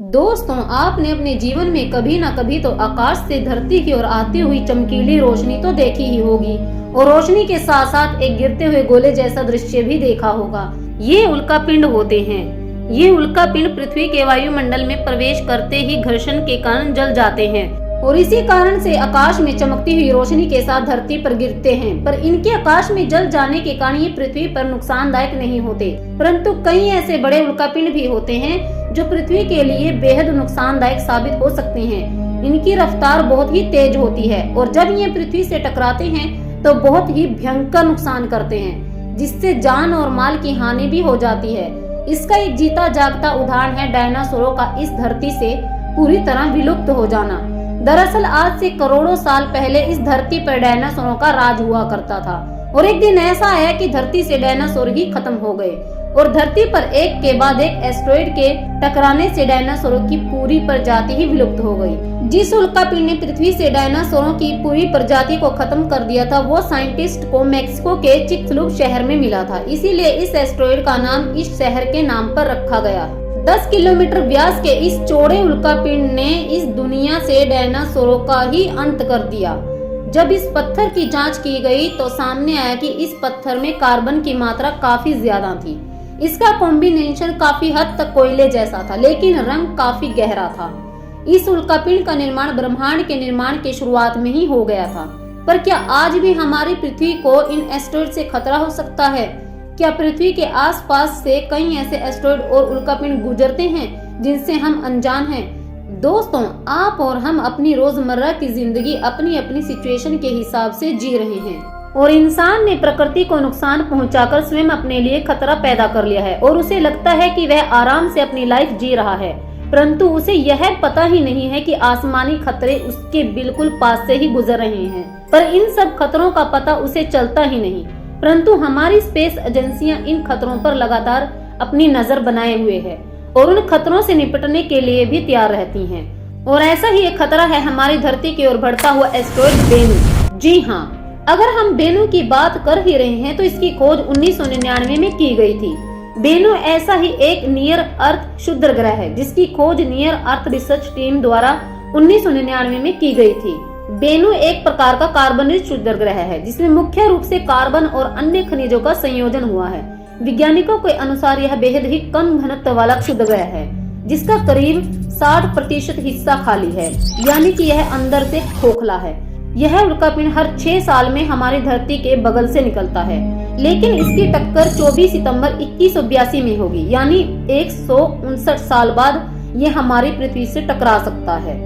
दोस्तों, आपने अपने जीवन में कभी न कभी तो आकाश से धरती की ओर आती हुई चमकीली रोशनी तो देखी ही होगी और रोशनी के साथ साथ एक गिरते हुए गोले जैसा दृश्य भी देखा होगा। ये उल्कापिंड होते हैं। ये उल्कापिंड पृथ्वी के वायुमंडल में प्रवेश करते ही घर्षण के कारण जल जाते हैं और इसी कारण से आकाश में चमकती हुई रोशनी के साथ धरती पर गिरते हैं। पर इनके आकाश में जल जाने के कारण ये पृथ्वी पर नुकसानदायक नहीं होते, परंतु कई ऐसे बड़े उल्कापिंड भी होते हैं जो पृथ्वी के लिए बेहद नुकसानदायक साबित हो सकते हैं। इनकी रफ्तार बहुत ही तेज होती है और जब ये पृथ्वी से टकराते हैं तो बहुत ही भयंकर नुकसान करते हैं, जिससे जान और माल की हानि भी हो जाती है। इसका एक जीता जागता उदाहरण है डायनासोरों का इस धरती से पूरी तरह विलुप्त हो जाना। दरअसल आज से करोड़ों साल पहले इस धरती पर डायनासोरों का राज हुआ करता था और एक दिन ऐसा आया कि धरती से डायनासोर ही खत्म हो गए और धरती पर एक के बाद एक एस्टेरॉयड के टकराने से डायनासोरों की पूरी प्रजाति ही विलुप्त हो गई। जिस उल्कापिंड ने पृथ्वी से डायनासोरों की पूरी प्रजाति को खत्म कर दिया था, वो साइंटिस्ट को मेक्सिको के चिक्सलुक शहर में मिला था। इसीलिए इस एस्टेरॉयड का नाम इस शहर के नाम पर रखा गया। 10 किलोमीटर व्यास के इस चौड़े उल्कापिंड ने इस दुनिया से डायनासोरों का ही अंत कर दिया। जब इस पत्थर की जांच की गई तो सामने आया कि इस पत्थर में कार्बन की मात्रा काफी ज्यादा थी। इसका कॉम्बिनेशन काफी हद तक कोयले जैसा था, लेकिन रंग काफी गहरा था। इस उल्कापिंड का निर्माण ब्रह्मांड के निर्माण के शुरुआत में ही हो गया था। पर क्या आज भी हमारी पृथ्वी को इन एस्टेरॉयड से खतरा हो सकता है? क्या पृथ्वी के आसपास से कई ऐसे एस्टेरॉयड और उल्कापिंड गुजरते हैं जिनसे हम अनजान हैं? दोस्तों, आप और हम अपनी रोजमर्रा की जिंदगी अपनी अपनी सिचुएशन के हिसाब से जी रहे हैं और इंसान ने प्रकृति को नुकसान पहुंचाकर स्वयं अपने लिए खतरा पैदा कर लिया है और उसे लगता है कि वह आराम से अपनी लाइफ जी रहा है, परंतु उसे यह पता ही नहीं है कि आसमानी खतरे उसके बिल्कुल पास से ही गुजर रहे हैं। पर इन सब खतरों का पता उसे चलता ही नहीं, परंतु हमारी स्पेस एजेंसियां इन खतरों पर लगातार अपनी नजर बनाए हुए है और उन खतरों से निपटने के लिए भी तैयार रहती हैं। और ऐसा ही एक खतरा है हमारी धरती की ओर बढ़ता हुआ एस्टेरॉयड बेनू। जी हाँ, अगर हम बेनू की बात कर ही रहे हैं तो इसकी खोज 1999 में की गई थी। बेनू ऐसा ही एक नियर अर्थ क्षुद्र ग्रह है जिसकी खोज नियर अर्थ रिसर्च टीम द्वारा 1999 में की गई थी। बेनू एक प्रकार का कार्बनिक क्षुद्र ग्रह है जिसमें मुख्य रूप से कार्बन और अन्य खनिजों का संयोजन हुआ है। वैज्ञानिकों के अनुसार यह बेहद ही कम घनत्व वाला क्षुद्र ग्रह है जिसका करीब 60% हिस्सा खाली है, यानी कि यह अंदर से खोखला है। यह उल्कापिंड हर 6 साल में हमारी धरती के बगल से निकलता है, लेकिन इसकी टक्कर 24 सितंबर 2182 में होगी, यानी 159 साल बाद ये हमारी पृथ्वी से टकरा सकता है।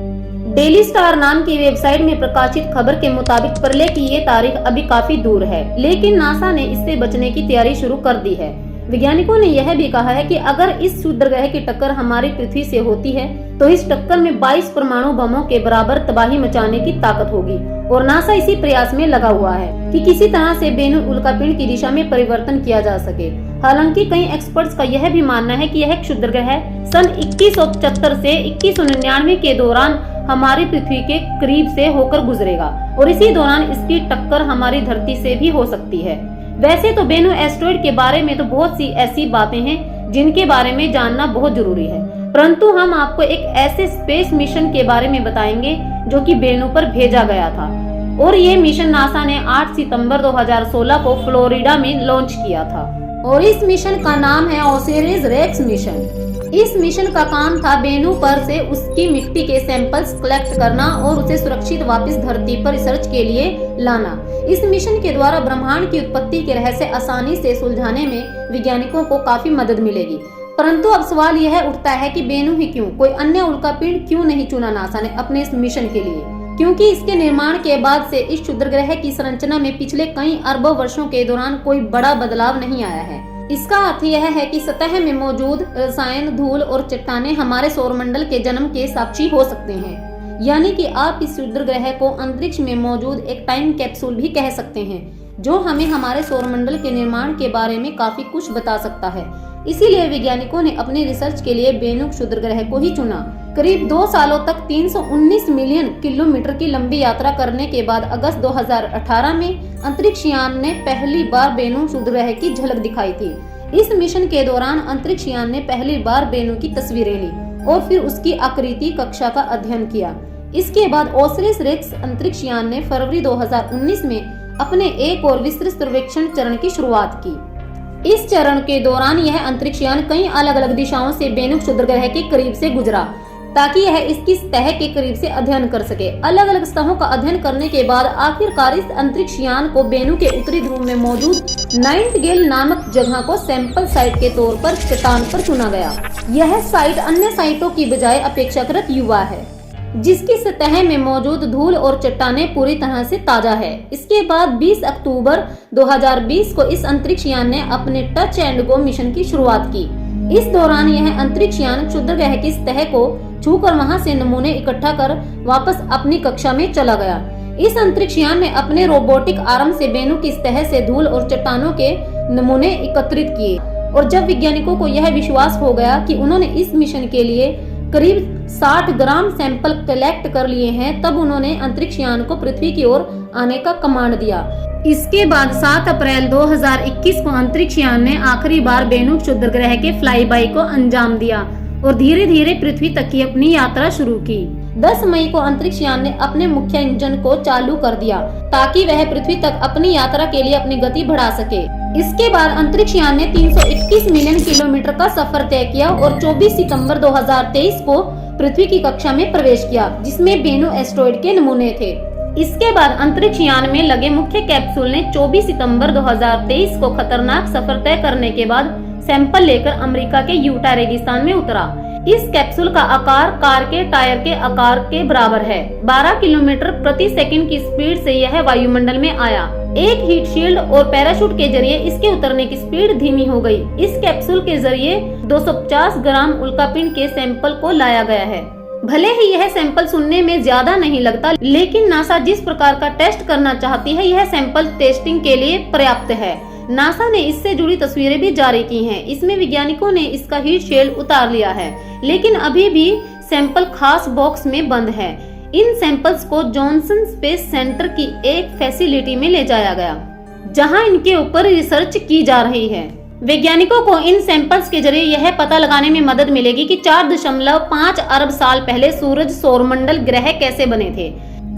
डेली स्टार नाम की वेबसाइट में प्रकाशित खबर के मुताबिक प्रलय की ये तारीख अभी काफी दूर है, लेकिन नासा ने इससे बचने की तैयारी शुरू कर दी है। वैज्ञानिकों ने यह भी कहा है कि अगर इस क्षुद्र ग्रह की टक्कर हमारी पृथ्वी से होती है तो इस टक्कर में 22 परमाणु बमों के बराबर तबाही मचाने की ताकत होगी और नासा इसी प्रयास में लगा हुआ है कि किसी तरह से बेनू उल्कापिंड की दिशा में परिवर्तन किया जा सके। हालांकि कई एक्सपर्ट्स का यह भी मानना है कि यह क्षुद्र ग्रह सन 2175 से 2199 के दौरान हमारी पृथ्वी के करीब से होकर गुजरेगा और इसी दौरान इसकी टक्कर हमारी धरती से भी हो सकती है। वैसे तो बेनू एस्टेरॉयड के बारे में तो बहुत सी ऐसी बातें हैं जिनके बारे में जानना बहुत जरूरी है, परंतु हम आपको एक ऐसे स्पेस मिशन के बारे में बताएंगे जो कि बेनू पर भेजा गया था और ये मिशन नासा ने 8 सितंबर 2016 को फ्लोरिडा में लॉन्च किया था और इस मिशन का नाम है ओसिरिस रेक्स मिशन। इस मिशन का काम था बेनू पर से उसकी मिट्टी के सैंपल्स कलेक्ट करना और उसे सुरक्षित वापस धरती पर रिसर्च के लिए लाना। इस मिशन के द्वारा ब्रह्मांड की उत्पत्ति के रहस्य आसानी से सुलझाने में वैज्ञानिकों को काफी मदद मिलेगी। परंतु अब सवाल यह उठता है कि बेनू ही क्यों, कोई अन्य उल्कापिंड क्यों नहीं चुना नासा ने अपने इस मिशन के लिए? क्योंकि इसके निर्माण के बाद से इस क्षुद्र ग्रह की संरचना में पिछले कई अरबों वर्षों के दौरान कोई बड़ा बदलाव नहीं आया है। इसका अर्थ यह है कि सतह में मौजूद रसायन, धूल और चट्टानें हमारे सौरमंडल के जन्म के साक्षी हो सकते हैं, यानी कि आप इस क्षुद्र ग्रह को अंतरिक्ष में मौजूद एक टाइम कैप्सूल भी कह सकते हैं जो हमें हमारे सौरमंडल के निर्माण के बारे में काफी कुछ बता सकता है। इसीलिए वैज्ञानिकों ने अपनी रिसर्च के लिए बेनू क्षुद्र ग्रह को ही चुना। करीब 2 सालों तक 319 मिलियन किलोमीटर की लंबी यात्रा करने के बाद अगस्त 2018 में अंतरिक्ष यान ने पहली बार बेनू क्षुद्र ग्रह की झलक दिखाई थी। इस मिशन के दौरान अंतरिक्ष यान ने पहली बार बेनू की तस्वीरें ली और फिर उसकी आकृति कक्षा का अध्ययन किया। इसके बाद ओसिरिस रेक्स अंतरिक्ष यान ने फरवरी 2019 में अपने एक और विस्तृत सर्वेक्षण चरण की शुरुआत की। इस चरण के दौरान यह अंतरिक्ष यान कई अलग अलग दिशाओं से बेनुक क्षुद्र ग्रह के करीब से गुजरा ताकि यह इसकी सतह के करीब से अध्ययन कर सके। अलग अलग सतहों का अध्ययन करने के बाद आखिरकार इस अंतरिक्ष यान को बेनु के उत्तरी ध्रुव में मौजूद नाइटिंगेल नामक जगह को सैंपल साइट के तौर पर चट्टान पर चुना गया। यह साइट अन्य साइटों की बजाय अपेक्षाकृत युवा है, जिसकी सतह में मौजूद धूल और चट्टानें पूरी तरह से ताजा है। इसके बाद 20 अक्टूबर 2020 को इस अंतरिक्ष यान ने अपने टच एंड गो मिशन की शुरुआत की। इस दौरान यह अंतरिक्ष यान क्षुद्र ग्रह की सतह को छूकर वहां से नमूने इकट्ठा कर वापस अपनी कक्षा में चला गया। इस अंतरिक्ष यान ने अपने रोबोटिक आर्म से बेनु की सतह से धूल और चट्टानों के नमूने एकत्रित किए और जब वैज्ञानिकों को यह विश्वास हो गया कि उन्होंने इस मिशन के लिए करीब 60 ग्राम सैंपल कलेक्ट कर लिए हैं, तब उन्होंने अंतरिक्ष यान को पृथ्वी की ओर आने का कमांड दिया। इसके बाद 7 अप्रैल 2021 को अंतरिक्ष यान ने आखिरी बार बेनु क्षुद्र ग्रह के फ्लाई बाई को अंजाम दिया और धीरे धीरे पृथ्वी तक की अपनी यात्रा शुरू की। 10 मई को अंतरिक्ष यान ने अपने मुख्य इंजन को चालू कर दिया ताकि वह पृथ्वी तक अपनी यात्रा के लिए अपनी गति बढ़ा सके। इसके बाद अंतरिक्ष यान ने 321 मिलियन किलोमीटर का सफर तय किया और 24 सितंबर 2023 को पृथ्वी की कक्षा में प्रवेश किया, जिसमें बेनु एस्टेरॉयड के नमूने थे। इसके बाद अंतरिक्ष यान में लगे मुख्य कैप्सूल ने 24 सितंबर 2023 को खतरनाक सफर तय करने के बाद सैंपल लेकर अमेरिका के यूटा रेगिस्तान में उतरा। इस कैप्सूल का आकार कार के टायर के आकार के बराबर है। 12 किलोमीटर प्रति सेकंड की स्पीड से यह वायुमंडल में आया। एक हीट शील्ड और पैराशूट के जरिए इसके उतरने की स्पीड धीमी हो गई। इस कैप्सूल के जरिए 250 ग्राम उल्कापिंड के सैंपल को लाया गया है। भले ही यह सैंपल सुनने में ज्यादा नहीं लगता, लेकिन नासा जिस प्रकार का टेस्ट करना चाहती है, यह सैंपल टेस्टिंग के लिए पर्याप्त है। नासा ने इससे जुड़ी तस्वीरें भी जारी की हैं। इसमें वैज्ञानिकों ने इसका हीट शील्ड उतार लिया है, लेकिन अभी भी सैंपल खास बॉक्स में बंद है। इन सैंपल्स को जॉनसन स्पेस सेंटर की एक फैसिलिटी में ले जाया गया, जहां इनके ऊपर रिसर्च की जा रही है। वैज्ञानिकों को इन सैंपल्स के जरिए यह पता लगाने में मदद मिलेगी कि 4.5 अरब साल पहले सूरज, सौरमंडल, ग्रह कैसे बने थे।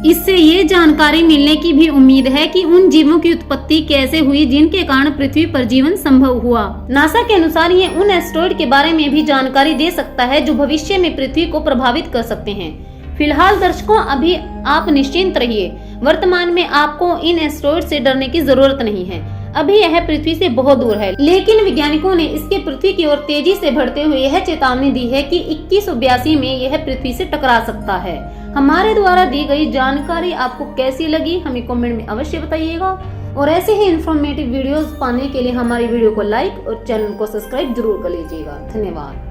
इससे ये जानकारी मिलने की भी उम्मीद है कि उन जीवों की उत्पत्ति कैसे हुई जिनके कारण पृथ्वी पर जीवन संभव हुआ। नासा के अनुसार ये उन एस्टेरॉयड के बारे में भी जानकारी दे सकता है जो भविष्य में पृथ्वी को प्रभावित कर सकते हैं। फिलहाल दर्शकों, अभी आप निश्चिंत रहिए। वर्तमान में आपको इन एस्टेरॉयड से डरने की जरूरत नहीं है। अभी यह पृथ्वी से बहुत दूर है, लेकिन वैज्ञानिकों ने इसके पृथ्वी की ओर तेजी से बढ़ते हुए यह चेतावनी दी है कि 2182 में यह पृथ्वी से टकरा सकता है। हमारे द्वारा दी गई जानकारी आपको कैसी लगी, हमें कमेंट में अवश्य बताइएगा और ऐसे ही इंफॉर्मेटिव वीडियोस पाने के लिए हमारी वीडियो को लाइक और चैनल को सब्सक्राइब जरूर कर लीजिएगा। धन्यवाद।